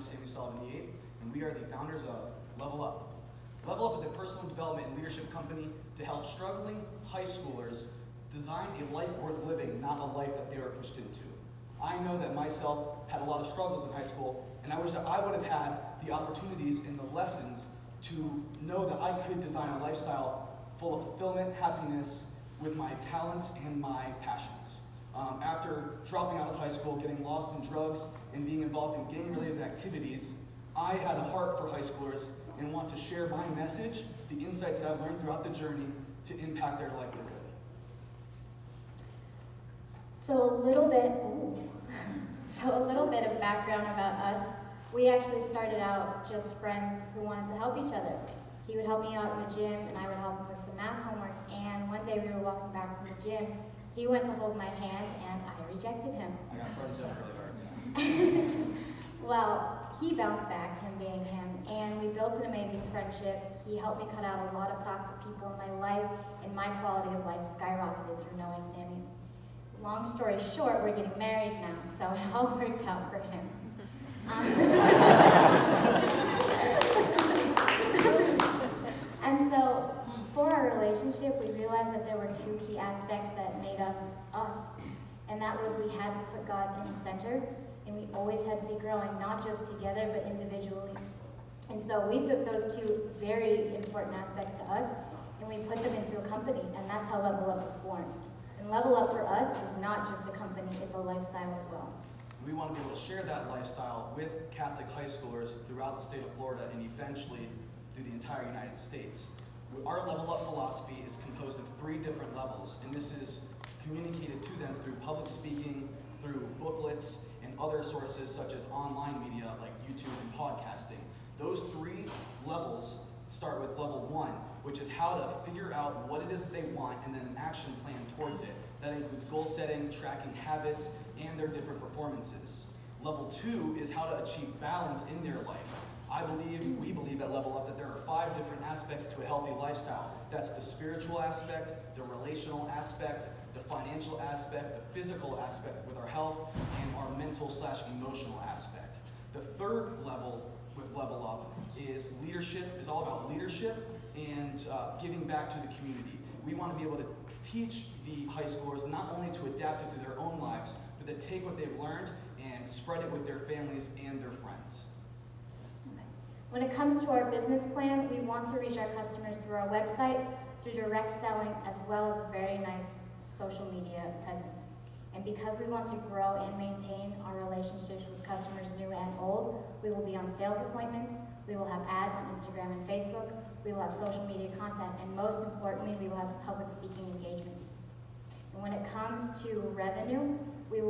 Sammy Sullivan VIII, and we are the founders of Level Up. Level Up is a personal development and leadership company to help struggling high schoolers design a life worth living, not a life that they were pushed into. I know that myself had a lot of struggles in high school, and I wish that I would have had the opportunities and the lessons to know that I could design a lifestyle full of fulfillment, happiness, with my talents and my passions. After dropping out of high school, getting lost in drugs, and being involved in gang-related activities, I had a heart for high schoolers and want to share my message, the insights that I've learned throughout the journey, to impact their life for good. So a little bit of background about us. We actually started out just friends who wanted to help each other. He would help me out in the gym, and I would help him with some math homework. And one day we were walking back from the gym. He went to hold my hand, and I rejected him. I got friends that really hard. Well, he bounced back, him being him, and we built an amazing friendship. He helped me cut out a lot of toxic people in my life, and my quality of life skyrocketed through knowing Sammy. Long story short, we're getting married now, so it all worked out for him. And so, for our relationship, we realized that there were two key aspects that made us us. And that was we had to put God in the center, and we always had to be growing, not just together, but individually. And so we took those two very important aspects to us, and we put them into a company, and that's how Level Up was born. And Level Up for us is not just a company, it's a lifestyle as well. We want to be able to share that lifestyle with Catholic high schoolers throughout the state of Florida and eventually through the entire United States. Our Level Up philosophy is composed of 3 different levels, and this is communicated to them through public speaking, through booklets, and other sources such as online media like YouTube and podcasting. Those 3 levels start with level 1, which is how to figure out what it is that they want and then an action plan towards it. That includes goal setting, tracking habits, and their different performances. Level 2 is how to achieve balance in their life. We believe at Level Up that there are 5 different aspects to a healthy lifestyle. That's the spiritual aspect, the relational aspect, the financial aspect, the physical aspect with our health, and our mental/emotional aspect. The 3rd level with Level Up is leadership, is all about leadership and giving back to the community. We want to be able to teach the high schoolers not only to adapt it to their own lives, but to take what they've learned and spread it with their families and their friends. When it comes to our business plan, we want to reach our customers through our website, through direct selling, as well as a very nice social media presence. And because we want to grow and maintain our relationships with customers new and old, we will be on sales appointments, we will have ads on Instagram and Facebook, we will have social media content, and most importantly, we will have public speaking engagements. And when it comes to revenue, we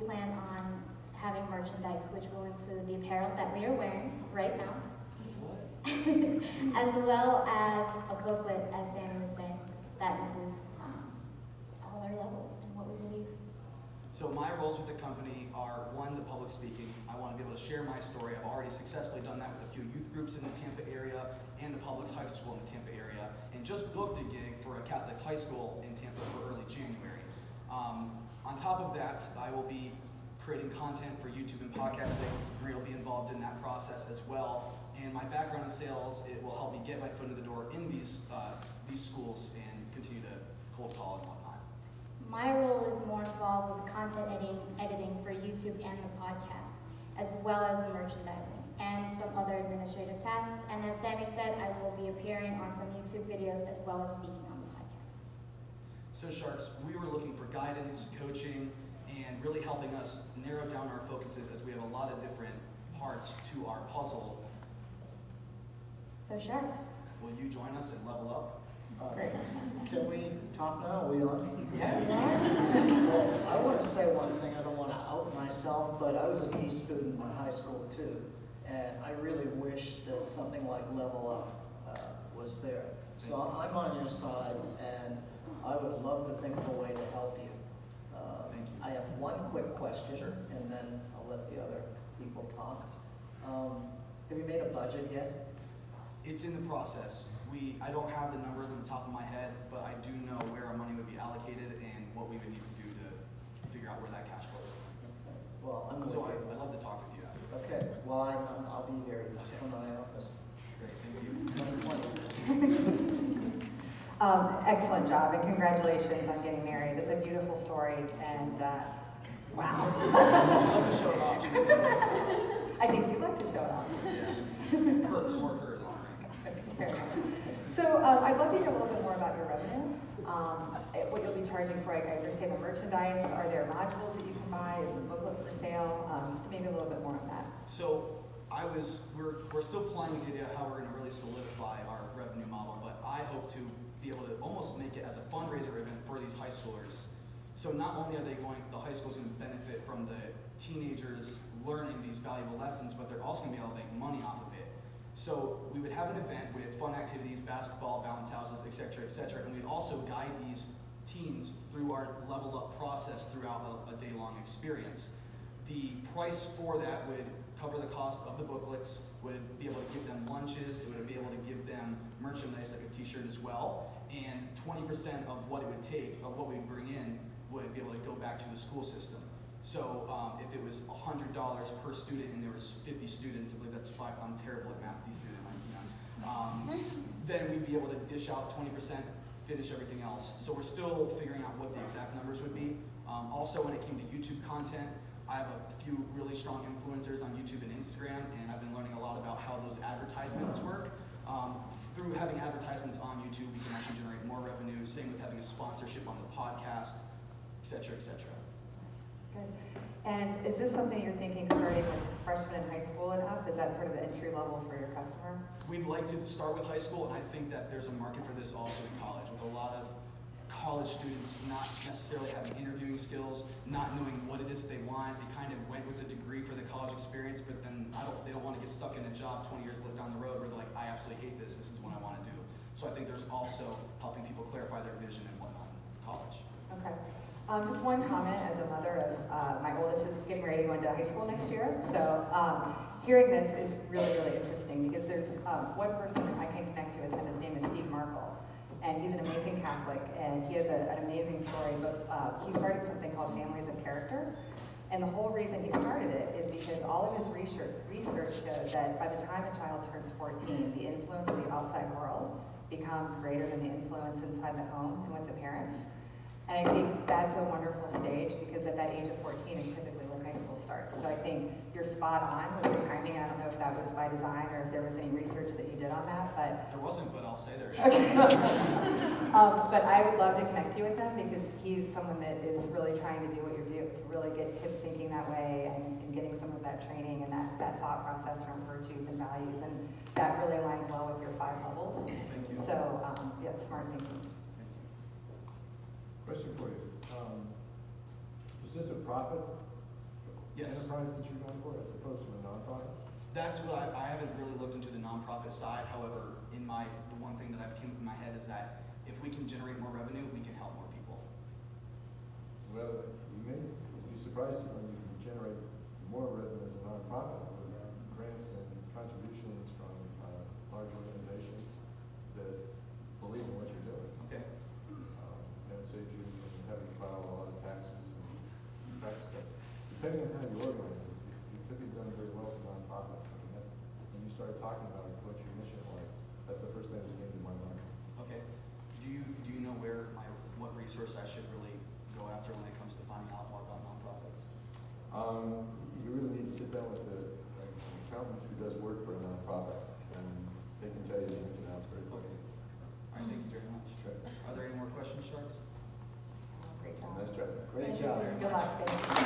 plan on having merchandise, which will include the apparel that we are wearing right now, as well as a booklet, as Sammy was saying, that includes all our levels and what we believe. So my roles with the company are, 1, the public speaking. I want to be able to share my story. I've already successfully done that with a few youth groups in the Tampa area and the public high school in the Tampa area, and just booked a gig for a Catholic high school in Tampa for early January. On top of that, I will be creating content for YouTube and podcasting. Maria will be involved in that process as well. And my background in sales, it will help me get my foot in the door in these schools and continue to cold call and whatnot. My role is more involved with content editing for YouTube and the podcast, as well as the merchandising and some other administrative tasks. And as Sammy said, I will be appearing on some YouTube videos as well as speaking on the podcast. So Sharks, we were looking for guidance, coaching, and really helping us narrow down our focuses as we have a lot of different parts to our puzzle. So Sharks. Will you join us and Level Up? Great. Can we talk now? Are we on? Yeah. Well, I want to say one thing. I don't want to out myself, but I was a D student in high school too, and I really wish that something like Level Up was there. So I'm on your side, and I would love to think of a way to help you. Thank you. I have one quick question, Sure. and then I'll let the other people talk. Have you made a budget yet? It's in the process. I don't have the numbers on the top of my head, but I do know where our money would be allocated and what we would need to do to figure out where that cash flows. Well, I'm with So you. I'd love to talk with you after. Okay, well, I'm Excellent job, and congratulations on getting married. That's a beautiful story, and wow. She loves to show it off. She's I think you like to show it off. yeah. More her than I. Okay, fair enough. So I'd love to hear a little bit more about your revenue. What you'll be charging for, I understand the merchandise. Are there modules that you can buy? Is the booklet for sale? Just maybe a little bit more on that. So we're still playing with the idea of how we're going to really solidify our revenue model, but I hope to be able to almost make it as a fundraiser event for these high schoolers. So not only are the high school's going to benefit from the teenagers learning these valuable lessons, but they're also going to be able to make money off of it. So we would have an event with fun activities, basketball, bounce houses, etc., and we'd also guide these teens through our level up process throughout a day-long experience. The price for that would cover the cost of the booklets, would be able to give them lunches, it would be able to give them merchandise like a t-shirt as well, and 20% of what it would take, of what we would bring in, would be able to go back to the school system. So if it was $100 per student and there was 50 students, I believe that's five, I'm terrible at math, student, then we'd be able to dish out 20%, finish everything else. So we're still figuring out what the exact numbers would be. Also, when it came to YouTube content, I have a few really strong influencers on YouTube and Instagram, and I've been learning a lot about how those advertisements work. Through having advertisements on YouTube, we can actually generate more revenue. Same with having a sponsorship on the podcast, etc., etc. Good. And is this something you're thinking starting with freshmen in high school and up? Is that sort of the entry level for your customer? We'd like to start with high school, and I think that there's a market for this also in college, with a lot of college students not necessarily having interviewing skills, not knowing what it is they want. They kind of went with a degree for the college experience, but then they don't want to get stuck in a job 20 years down the road where they're like, I absolutely hate this, this is what I want to do. So I think there's also helping people clarify their vision and whatnot in college. Okay. Just one comment as a mother of my oldest is getting ready to go into high school next year. So hearing this is really, really interesting because there's one person I can connect you with, and his name is Steve Markle. And he's an amazing Catholic, and he has an amazing story, but he started something called Families of Character. And the whole reason he started it is because all of his research showed that by the time a child turns 14, the influence of the outside world becomes greater than the influence inside the home and with the parents. And I think that's a wonderful stage because at that age of 14 is typically when high school starts. So I think you're spot on with your timing. I don't know if that was by design or if there was any research that you did on that, but... There wasn't, but I'll say there is. But I would love to connect you with him because he's someone that is really trying to do what you're doing, to really get kids thinking that way and getting some of that training and that thought process around virtues and values. And that really aligns well with your 5 levels. Thank you. So, yeah, smart thinking. Question for you. Is this a profit Yes. enterprise that you're going for as opposed to a nonprofit? That's what I haven't really looked into the nonprofit side. However, the one thing that I've came in my head is that if we can generate more revenue, we can help more people. Well, you may be surprised when you can generate more revenue as a nonprofit with grants and contributions from large organizations that believe in what you're doing. Okay. That saves you from having to file a lot of taxes and tax stuff. Depending on how you organize it, it could be done very well as a nonprofit. I mean, when you start talking about what your mission was, that's the first thing that came to my mind. Okay. Do you know what resource I should really go after when it comes to finding out more about nonprofits? You really need to sit down with an accountant who does work for a nonprofit, and they can tell you the ins and outs very quickly. All right, thank you very much. Sure. Are there any more questions, Sharks? Great job. Nice job. Great job. Good luck. Thank you.